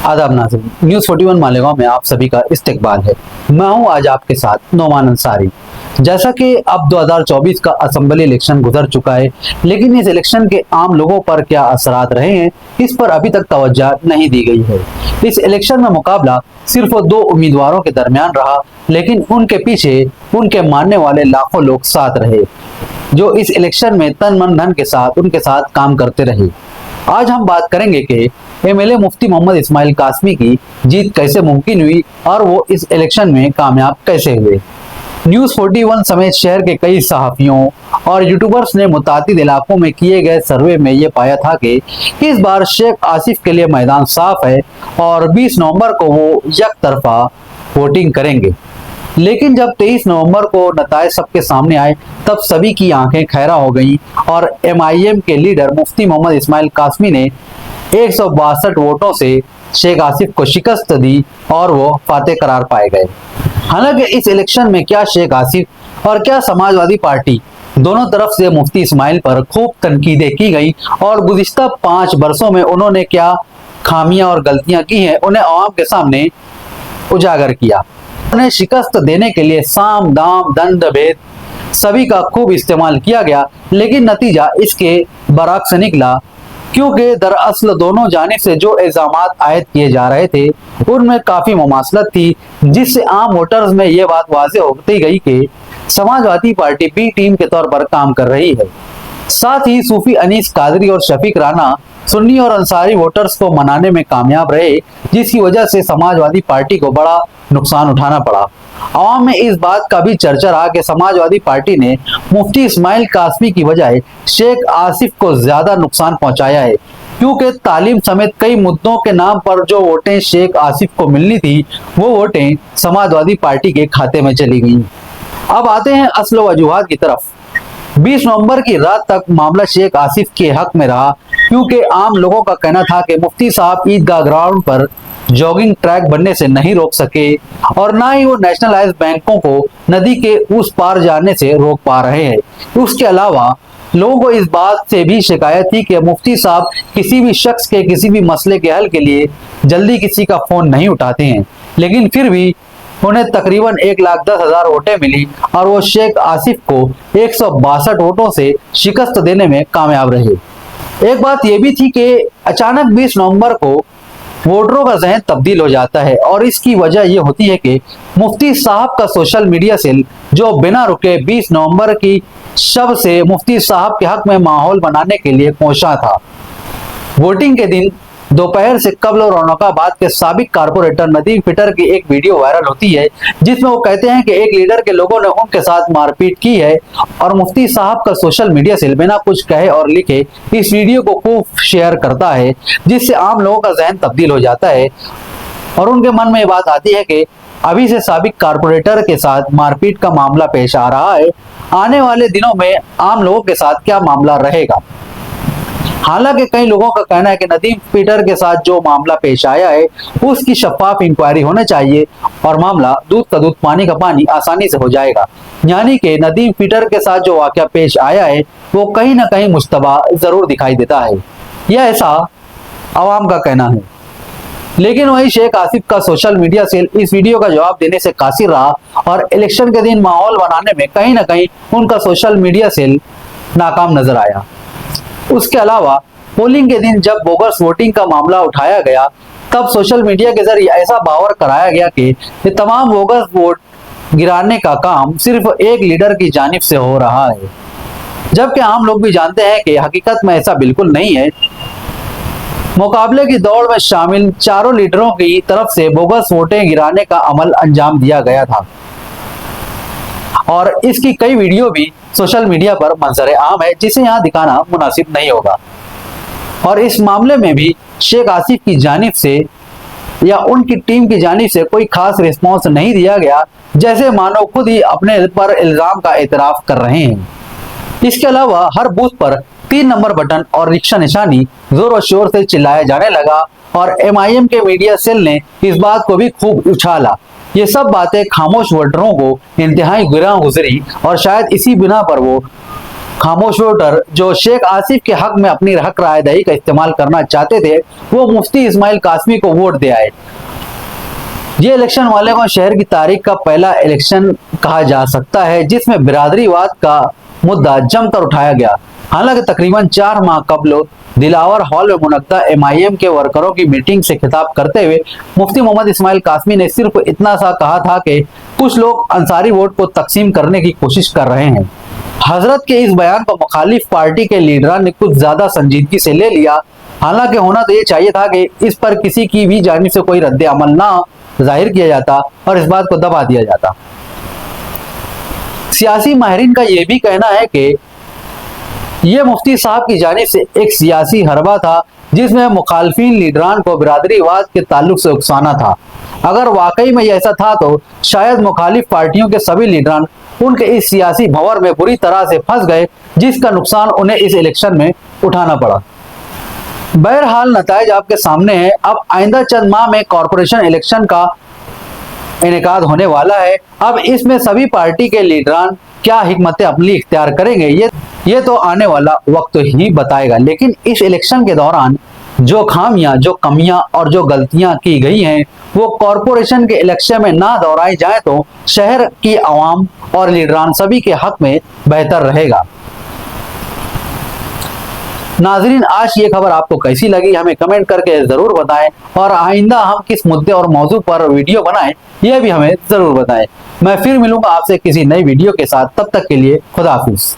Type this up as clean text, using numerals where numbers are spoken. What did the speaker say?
आदाब नाज़रीन, न्यूज़ 41 मालेगांव में आप सभी का इस्तकबाल है। मैं हूं आज आपके साथ नोमान अंसारी। जैसा कि अब 2024 का असेंबली इलेक्शन गुजर चुका है, लेकिन इस इलेक्शन के आम लोगों पर क्या असरात रहे हैं, इस पर अभी तक तवज्जो नहीं दी गई है। इस इलेक्शन में मुकाबला सिर्फ 2 उम्मीदवारों के दरमियान रहा, लेकिन उनके पीछे उनके मानने वाले लाखों लोग साथ रहे, जो इस इलेक्शन में तन मन धन के साथ उनके साथ काम करते रहे। आज हम बात करेंगे कि एमएलए मुफ्ती मोहम्मद इस्माइल कासमी की जीत कैसे मुमकिन हुई और वो इस इलेक्शन में कामयाब कैसे हुए। न्यूज़ 41 समेत शहर के कई सहाफियों और यूट्यूबर्स ने मुतादिद इलाकों में किए गए सर्वे में ये पाया था कि इस बार शेख आसिफ के लिए मैदान साफ है और 20 नवंबर को वो यकतरफा वोटिंग करेंगे। लेकिन जब 23 नवंबर को नताइज सबके सामने आए, तब सभी की आंखें खैरा हो गईं और एमआईएम के लीडर मुफ्ती मोहम्मद इस्माइल कासमी ने 162 वोटों से शेख आसिफ को शिकस्त दी और वो फातेह करार पाए गए। हालांकि इस इलेक्शन में क्या शेख आसिफ और क्या समाजवादी पार्टी दोनों तरफ से मुफ्ती इस्माइल पर खूब तनकीदें की गई और गुज़िश्ता 5 वर्षों में उन्होंने क्या खामियां और गलतियां की हैं, उन्हें आवाम के सामने उजागर किया। उन्हें शिकस्त देने के लिए साम दाम दंड भेद सभी का खूब इस्तेमाल किया गया, लेकिन नतीजा इसके बरअक्स निकला, क्योंकि दरअसल दोनों जानिब से जो इल्जामात आयद किए जा रहे थे उनमें काफी मुमासलत थी, जिससे आम वोटर्स में ये बात वाज़ेह होती गई कि समाजवादी पार्टी बी टीम के तौर पर काम कर रही है। साथ ही सूफी अनीस कादरी और शफीक राना सुन्नी और अंसारी वोटर्स को मनाने में कामयाब रहे, जिसकी वजह से समाजवादी पार्टी को बड़ा नुकसान उठाना पड़ा। आवाम में इस बात का भी चर्चा रहा कि समाजवादी पार्टी ने मुफ्ती इस्माइल कासमी की बजाय शेख आसिफ को ज्यादा नुकसान पहुंचाया है, क्योंकि तालीम समेत कई मुद्दों के नाम पर जो वोटें शेख आसिफ को मिलनी थी, वो वोटें समाजवादी पार्टी के खाते में चली गईं। अब आते हैं असल वजूहात की तरफ। 20 नवंबर की रात तक मामला शेख आसिफ के हक में रहा, क्योंकि आम लोगों का कहना था कि मुफ्ती साहब ईदगाह ग्राउंड पर जॉगिंग ट्रैक बनने से नहीं रोक सके और ना ही वो नेशनलाइज्ड बैंकों को नदी के उस पार जाने से रोक पा रहे हैं। उसके अलावा लोगों को इस बात से भी शिकायत थी कि मुफ्ती साहब किसी भी शख्स के किसी भी मसले के हल के लिए जल्दी किसी का फोन नहीं उठाते हैं, लेकिन फिर भी उन्हें तकरीबन 1,10,000 वोटें मिली और वो शेख आसिफ को 162 वोटों से शिकस्त देने में कामयाब रहे। एक बात यह भी थी कि अचानक 20 नवंबर को वोटरों का जहन तब्दील हो जाता है और इसकी वजह यह होती है कि मुफ्ती साहब का सोशल मीडिया सेल, जो बिना रुके 20 नवंबर की शब से मुफ्ती साहब के हक में माहौल बनाने के लिए पहुंचा था। वोटिंग के दिन दोपहर से कबल औरंगाबाद के साबिक कारपोरेटर नदीम फिटर की एक वीडियो वायरल होती है, जिसमें वो कहते हैं कि एक लीडर के लोगों ने उनके साथ मारपीट की है और मुफ्ती साहब का सोशल मीडिया सेल बिना कुछ कहे और लिखे इस वीडियो को खूब शेयर करता है, जिससे आम लोगों का जहन तब्दील हो जाता है और उनके मन में ये बात आती है कि अभी से साबिक कारपोरेटर के साथ मारपीट का मामला पेश आ रहा है, आने वाले दिनों में आम लोगों के साथ क्या मामला रहेगा। हालांकि कई लोगों का कहना है कि नदीम पीटर के साथ जो मामला पेश आया है उसकी शफाफ इंक्वायरी होनी चाहिए और मामला दूध का दूध पानी का पानी आसानी से हो जाएगा। यानी कि नदीम पीटर के साथ जो वाकया पेश आया है वो कहीं ना कहीं मुश्तबा जरूर दिखाई देता है, यह ऐसा आवाम का कहना है। लेकिन वही शेख आसिफ का सोशल मीडिया सेल इस वीडियो का जवाब देने से कासिर रहा और इलेक्शन के दिन माहौल बनाने में कहीं ना कहीं उनका सोशल मीडिया सेल नाकाम नजर आया। उसके अलावा पोलिंग के दिन जब बोगस वोटिंग का मामला उठाया गया, तब सोशल मीडिया के जरिए ऐसा बावर कराया गया कि ये तमाम बोगस वोट गिराने का काम सिर्फ एक लीडर की जानिब से हो रहा है, जबकि आम लोग भी जानते हैं कि हकीकत में ऐसा बिल्कुल नहीं है। मुकाबले की दौड़ में शामिल चारों लीडरों की तरफ से बोगस वोटें गिराने का अमल अंजाम दिया गया था और इसकी कई वीडियो भी सोशल मीडिया पर मंजर आम है, जिसे यहाँ दिखाना मुनासिब नहीं होगा। और इस मामले में भी शेख आसिफ की जानिब से या उनकी टीम की जानिब से कोई खास रिस्पॉन्स नहीं दिया गया, जैसे मानो खुद ही अपने पर इल्जाम का एतराफ कर रहे हैं। इसके अलावा हर बूथ पर 3 नंबर बटन और रिक्शा निशानी जोर और शोर से चिल्लाया जाने लगा और एमआईएम के मीडिया सेल ने इस बात को भी खूब उछाला। ये सब बातें खामोश वोटरों को इंतहाई गिरा गुजरी और शायद इसी बिना पर वो खामोश वोटर जो शेख आसिफ के हक में अपनी हक राय दही का इस्तेमाल करना चाहते थे, वो मुफ्ती इस्माइल कासमी को वोट दे आए। ये इलेक्शन मालेगांव शहर की तारीख का पहला इलेक्शन कहा जा सकता है जिसमें बिरादरीवाद का मुद्दा जमकर उठाया गया। हालांकि तकरीबन 4 माह कबल दिलावर हॉल में मुनक्का MIM के वर्करों की मीटिंग से खिताब करते हुए मुफ्ती मोहम्मद इस्माइल कासमी ने सिर्फ इतना सा कहा था कि कुछ लोग अंसारी वोट को तकसीम करने की कोशिश कर रहे हैं। हजरत के इस बयान को मुखालिफ पार्टी के लीडरान ने कुछ ज्यादा संजीदगी से ले लिया। हालांकि होना तो ये चाहिए था कि इस पर किसी की भी जानिब से कोई रद्द अमल ना जाहिर किया जाता और इस बात को दबा दिया जाता। सियासी माहिरीन का यह भी कहना है कि यह मुफ्ती साहब की जानिब से एक सियासी हरबा था जिसमें मुखालफिन लीडरान को बिरादरीवाद के ताल्लुक से उकसाना था। अगर वाकई में ऐसा था तो शायद मुखालिफ पार्टियों के सभी लीडरान उनके इस सियासी भंवर में बुरी तरह से फंस गए जिसका नुकसान उन्हें इस इलेक्शन में उठाना पड़ा। बहरहाल नताइज आपके सामने है। अब आइंदा चंद माह में कॉरपोरेशन इलेक्शन का इनेकाद होने वाला है। अब इसमें सभी पार्टी के लीडरान क्या हिकमत अमली इख्तियार करेंगे ये तो आने वाला वक्त ही बताएगा। लेकिन इस इलेक्शन के दौरान जो खामियां, जो कमियां और जो गलतियां की गई हैं वो कॉरपोरेशन के इलेक्शन में ना दोहराई जाए तो शहर की आवाम और लीडरान सभी के हक में बेहतर रहेगा। नाजरीन, आज ये खबर आपको कैसी लगी हमें कमेंट करके जरूर बताएं और आइंदा हम किस मुद्दे और मौजू पर वीडियो बनाएं यह भी हमें जरूर बताएं। मैं फिर मिलूंगा आपसे किसी नई वीडियो के साथ, तब तक के लिए खुदा हाफिज।